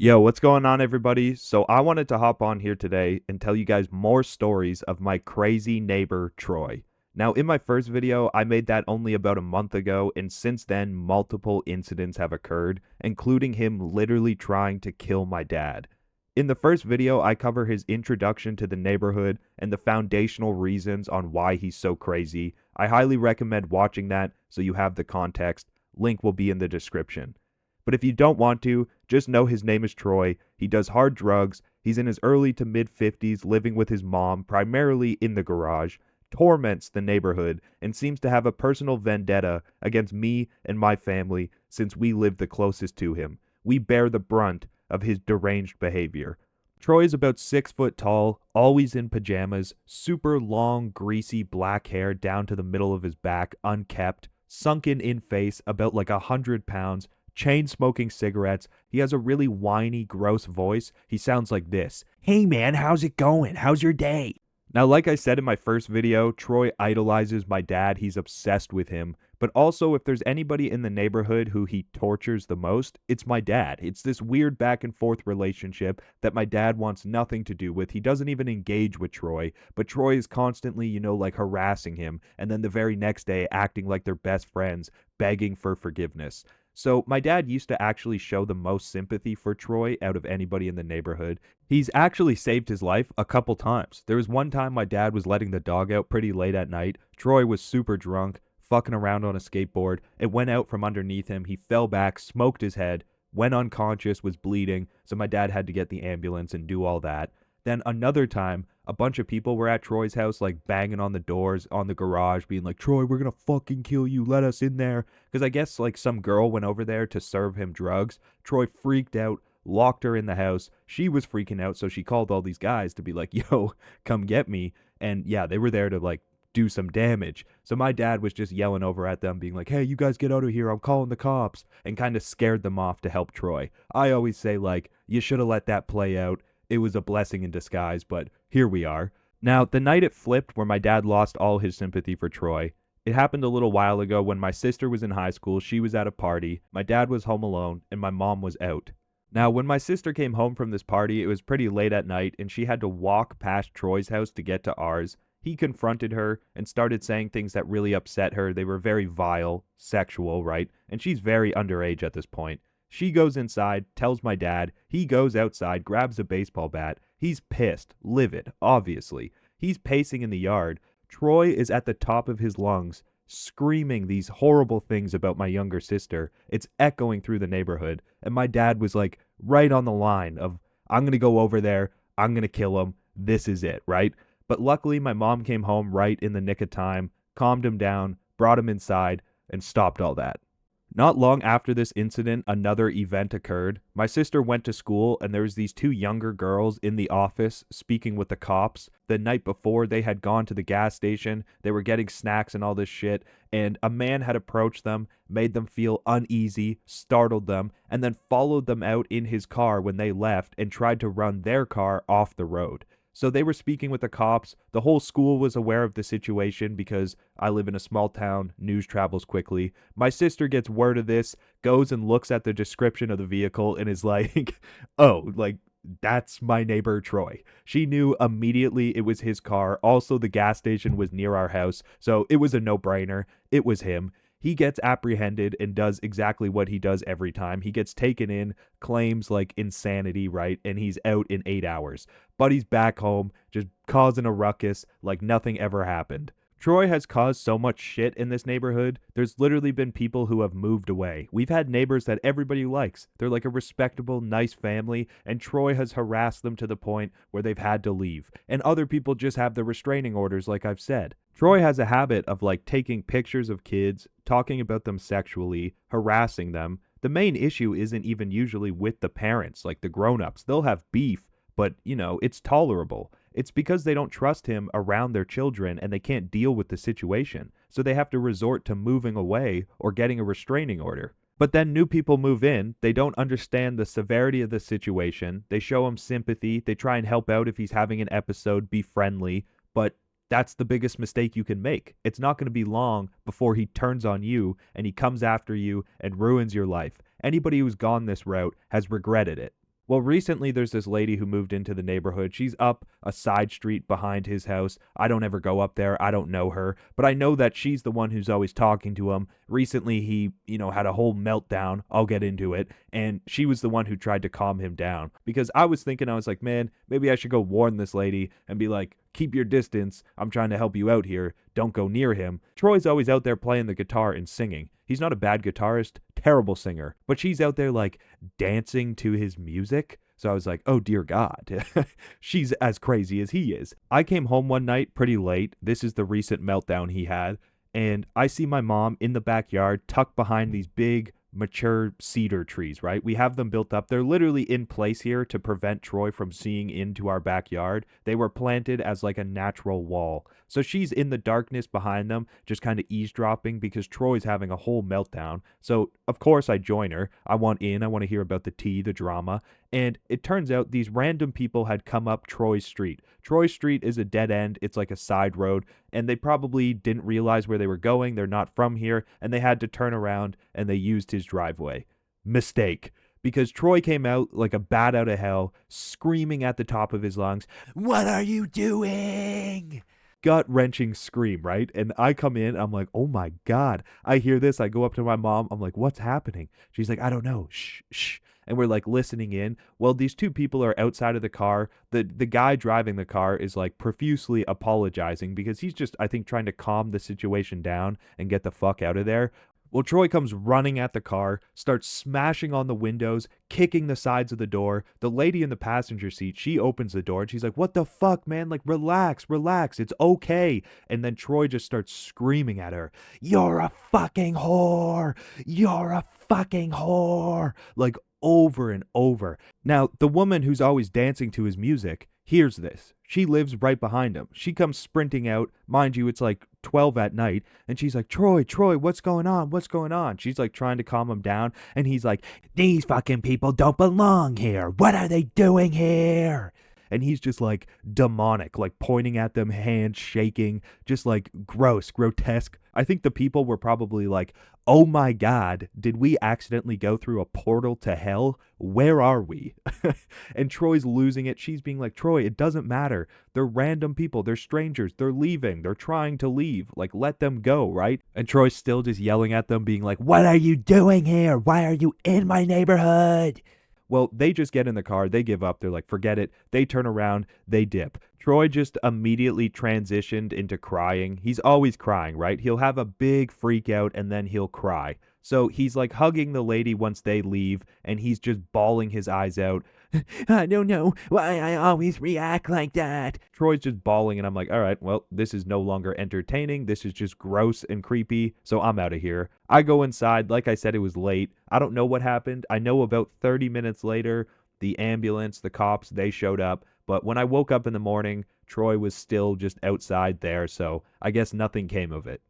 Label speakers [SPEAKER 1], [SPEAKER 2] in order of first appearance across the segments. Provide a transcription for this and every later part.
[SPEAKER 1] Yo, what's going on, everybody? So, I wanted to hop on here today and tell you guys more stories of my crazy neighbor, Troy. Now, in my first video, I made that only about a month ago, and since then, multiple incidents have occurred, including him literally trying to kill my dad. In the first video, I cover his introduction to the neighborhood and the foundational reasons on why he's so crazy. I highly recommend watching that so you have the context. Link will be in the description. But if you don't want to, just know his name is Troy. He does hard drugs. He's in his early to mid 50s, living with his mom, primarily in the garage, torments the neighborhood, and seems to have a personal vendetta against me and my family since we live the closest to him. We bear the brunt of his deranged behavior. Troy is about 6 foot tall, always in pajamas, super long, greasy black hair down to the middle of his back, unkept, sunken in face, about like 100 pounds, chain smoking cigarettes. He has a really whiny, gross voice. He sounds like this. Hey man, how's it going? How's your day? Now, like I said in my first video, Troy idolizes my dad. He's obsessed with him. But also, if there's anybody in the neighborhood who he tortures the most, it's my dad. It's this weird back and forth relationship that my dad wants nothing to do with. He doesn't even engage with Troy, but Troy is constantly, like harassing him. And then the very next day, acting like they're best friends, begging for forgiveness. So my dad used to actually show the most sympathy for Troy out of anybody in the neighborhood. He's actually saved his life a couple times. There was one time my dad was letting the dog out pretty late at night. Troy was super drunk, fucking around on a skateboard. It went out from underneath him. He fell back, smoked his head, went unconscious, was bleeding. So my dad had to get the ambulance and do all that. Then another time, a bunch of people were at Troy's house, like banging on the doors on the garage, being like, Troy, we're gonna fucking kill you. Let us in there. Because I guess like some girl went over there to serve him drugs. Troy freaked out, locked her in the house. She was freaking out, so she called all these guys to be like, yo, come get me. And yeah, they were there to like do some damage. So my dad was just yelling over at them, being like, hey, you guys get out of here. I'm calling the cops. And kind of scared them off to help Troy. I always say, like, you should have let that play out. It was a blessing in disguise, but here we are. Now, the night it flipped where my dad lost all his sympathy for Troy, it happened a little while ago when my sister was in high school, she was at a party, my dad was home alone, and my mom was out. Now, when my sister came home from this party, it was pretty late at night, and she had to walk past Troy's house to get to ours. He confronted her and started saying things that really upset her. They were very vile, sexual, right? And she's very underage at this point. She goes inside, tells my dad. He goes outside, grabs a baseball bat. He's pissed, livid, obviously. He's pacing in the yard. Troy is at the top of his lungs, screaming these horrible things about my younger sister. It's echoing through the neighborhood. And my dad was like right on the line of, I'm going to go over there. I'm going to kill him. This is it, right? But luckily, my mom came home right in the nick of time, calmed him down, brought him inside, and stopped all that. Not long after this incident, another event occurred. My sister went to school, and there was these two younger girls in the office speaking with the cops. The night before, they had gone to the gas station. They were getting snacks and all this shit, and a man had approached them, made them feel uneasy, startled them, and then followed them out in his car when they left and tried to run their car off the road. So they were speaking with the cops. The whole school was aware of the situation because I live in a small town. News travels quickly. My sister gets word of this, goes and looks at the description of the vehicle and is like, oh, like, that's my neighbor Troy. She knew immediately it was his car. Also, the gas station was near our house, so it was a no-brainer. It was him. He gets apprehended and does exactly what he does every time. He gets taken in, claims like insanity, right? And he's out in 8 hours. But he's back home, just causing a ruckus like nothing ever happened. Troy has caused so much shit in this neighborhood. There's literally been people who have moved away. We've had neighbors that everybody likes. They're like a respectable, nice family, and Troy has harassed them to the point where they've had to leave. And other people just have the restraining orders, like I've said. Troy has a habit of like taking pictures of kids, talking about them sexually, harassing them. The main issue isn't even usually with the parents, like the grown-ups. They'll have beef, but, it's tolerable. It's because they don't trust him around their children and they can't deal with the situation. So they have to resort to moving away or getting a restraining order. But then new people move in. They don't understand the severity of the situation. They show him sympathy. They try and help out if he's having an episode, be friendly. But that's the biggest mistake you can make. It's not going to be long before he turns on you and he comes after you and ruins your life. Anybody who's gone this route has regretted it. Well, recently there's this lady who moved into the neighborhood. She's up a side street behind his house. I don't ever go up there. I don't know her, but I know that she's the one who's always talking to him. Recently he, had a whole meltdown. I'll get into it. And she was the one who tried to calm him down because I was thinking, I was like, man, maybe I should go warn this lady and be like, keep your distance. I'm trying to help you out here. Don't go near him. Troy's always out there playing the guitar and singing. He's not a bad guitarist, terrible singer, but she's out there like dancing to his music. So I was like, oh dear God, she's as crazy as he is. I came home one night pretty late. This is the recent meltdown he had. And I see my mom in the backyard tucked behind these big mature cedar trees, right? We have them built up. They're literally in place here to prevent Troy from seeing into our backyard. They were planted as like a natural wall. So she's in the darkness behind them, just kind of eavesdropping because Troy's having a whole meltdown. So, of course, I join her. I want in. I want to hear about the tea, the drama. And it turns out these random people had come up Troy's street. Troy's street is a dead end. It's like a side road. And they probably didn't realize where they were going. They're not from here. And they had to turn around and they used his driveway. Mistake. Because Troy came out like a bat out of hell, screaming at the top of his lungs, "What are you doing?" Gut-wrenching scream, right? And I come in, I'm like, oh my God. I hear this, I go up to my mom, I'm like, what's happening? She's like, I don't know, shh, shh. And we're like listening in. Well, these two people are outside of the car. The guy driving the car is like profusely apologizing because he's just, I think, trying to calm the situation down and get the fuck out of there. Well, Troy comes running at the car, starts smashing on the windows, kicking the sides of the door. The lady in the passenger seat, she opens the door and she's like, what the fuck, man? Like, relax, relax. It's okay. And then Troy just starts screaming at her, you're a fucking whore. You're a fucking whore. Like, over and over. Now, the woman who's always dancing to his music hears this. She lives right behind him. She comes sprinting out. Mind you, it's like 12 at night. And she's like, Troy, what's going on? What's going on? She's like trying to calm him down. And he's like, these fucking people don't belong here. What are they doing here? And he's just like demonic, like pointing at them, hands shaking, just like gross, grotesque. I think the people were probably like, oh my God, did we accidentally go through a portal to hell? Where are we? And Troy's losing it. She's being like, Troy, it doesn't matter. They're random people. They're strangers. They're leaving. They're trying to leave. Like, let them go, right? And Troy's still just yelling at them, being like, what are you doing here? Why are you in my neighborhood? Well, they just get in the car, they give up, they're like, forget it, they turn around, they dip. Troy just immediately transitioned into crying. He's always crying, right? He'll have a big freak out and then he'll cry. So he's like hugging the lady once they leave, and he's just bawling his eyes out. I don't know why I always react like that. Troy's just bawling, and I'm like, all right, well, this is no longer entertaining. This is just gross and creepy, so I'm out of here. I go inside. Like I said, it was late. I don't know what happened. I know about 30 minutes later, the ambulance, the cops, they showed up. But when I woke up in the morning, Troy was still just outside there, so I guess nothing came of it.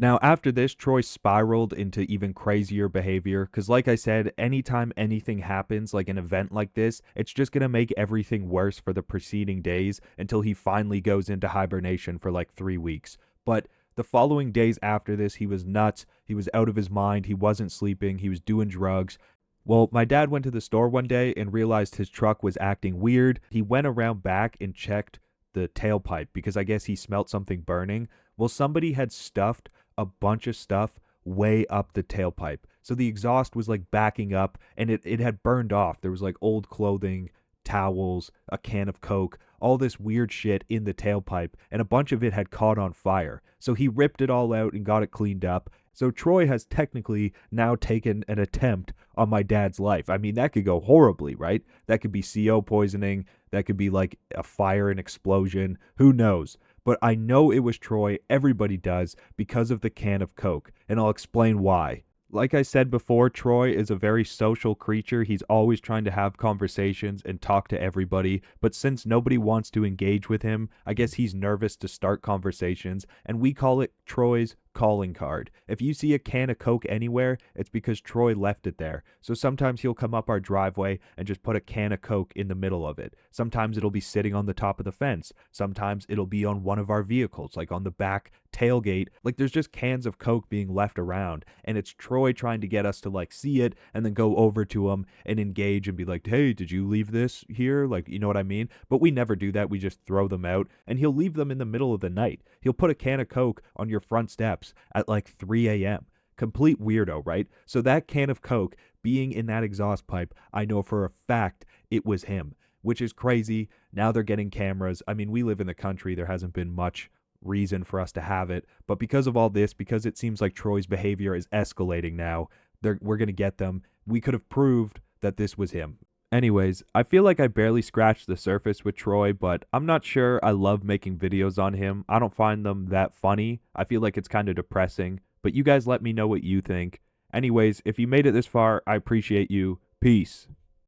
[SPEAKER 1] Now, after this, Troy spiraled into even crazier behavior because, like I said, anytime anything happens, like an event like this, it's just going to make everything worse for the preceding days until he finally goes into hibernation for like 3 weeks. But the following days after this, he was nuts. He was out of his mind. He wasn't sleeping. He was doing drugs. Well, my dad went to the store one day and realized his truck was acting weird. He went around back and checked the tailpipe because I guess he smelt something burning. Well, somebody had stuffed a bunch of stuff way up the tailpipe. So the exhaust was like backing up and it had burned off. There was like old clothing, towels, a can of Coke, all this weird shit in the tailpipe, and a bunch of it had caught on fire. So he ripped it all out and got it cleaned up. So Troy has technically now taken an attempt on my dad's life. I mean, that could go horribly, right? That could be CO poisoning. That could be like a fire and explosion. Who knows? But I know it was Troy. Everybody does because of the can of Coke. And I'll explain why. Like I said before, Troy is a very social creature. He's always trying to have conversations and talk to everybody. But since nobody wants to engage with him, I guess he's nervous to start conversations. And we call it Troy's calling card. If you see a can of Coke anywhere, it's because Troy left it there. So sometimes he'll come up our driveway and just put a can of Coke in the middle of it. Sometimes it'll be sitting on the top of the fence. Sometimes it'll be on one of our vehicles, like on the back tailgate. Like there's just cans of Coke being left around, and it's Troy trying to get us to like see it and then go over to him and engage and be like, hey, did you leave this here? Like, you know what I mean? But we never do that. We just throw them out, and he'll leave them in the middle of the night. He'll put a can of Coke on your front steps at like 3 a.m. Complete weirdo, right? So that can of Coke being in that exhaust pipe, I know for a fact it was him, which is crazy. Now they're getting cameras. I mean, we live in the country. There hasn't been much reason for us to have it. But because of all this, because it seems like Troy's behavior is escalating now, we're going to get them. We could have proved that this was him. Anyways, I feel like I barely scratched the surface with Troy, but I'm not sure I love making videos on him. I don't find them that funny. I feel like it's kind of depressing, but you guys let me know what you think. Anyways, if you made it this far, I appreciate you. Peace.